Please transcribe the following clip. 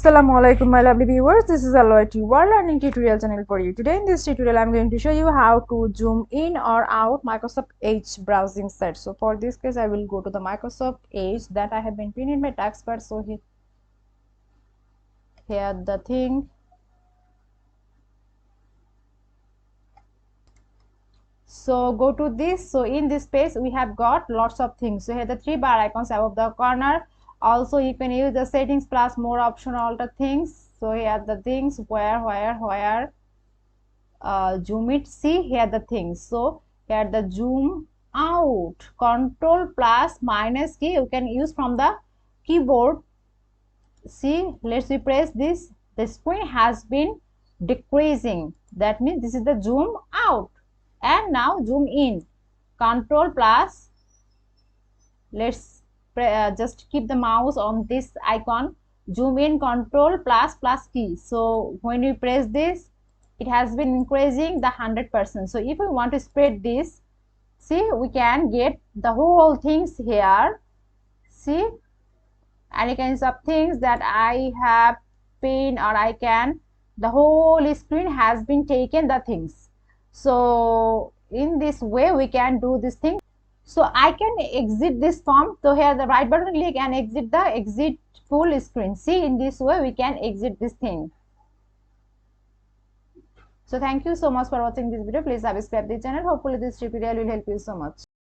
Assalamualaikum my lovely viewers, this is Aloy World Learning Tutorial channel for you. Today in this tutorial I am going to show you how to zoom in or out Microsoft Edge browsing set. So for this case I will go to the Microsoft Edge that I have been pinned in my taskbar. So here the thing. So go to this. So in this page we have got lots of things. So here the three bar icons above the corner. Also you can use the settings plus more option alter things. So here the things where zoom it. See here the things. So here the zoom out, control plus minus key you can use from the keyboard. See, let's press this, the screen has been decreasing, that means this is the zoom out. And now zoom in, control plus, let's just keep the mouse on this icon, zoom in, control plus key. So when you press this, it has been increasing the 100%. So if we want to spread this, see, we can get the whole things here. See, and you can use up things that I have pinned, or I can, the whole screen has been taken the things. So in this way we can do this thing. So I can exit this form. So here the right button click and exit the exit full screen. See, in this way we can exit this thing. So thank you so much for watching this video. Please subscribe the channel. Hopefully this tutorial will help you so much.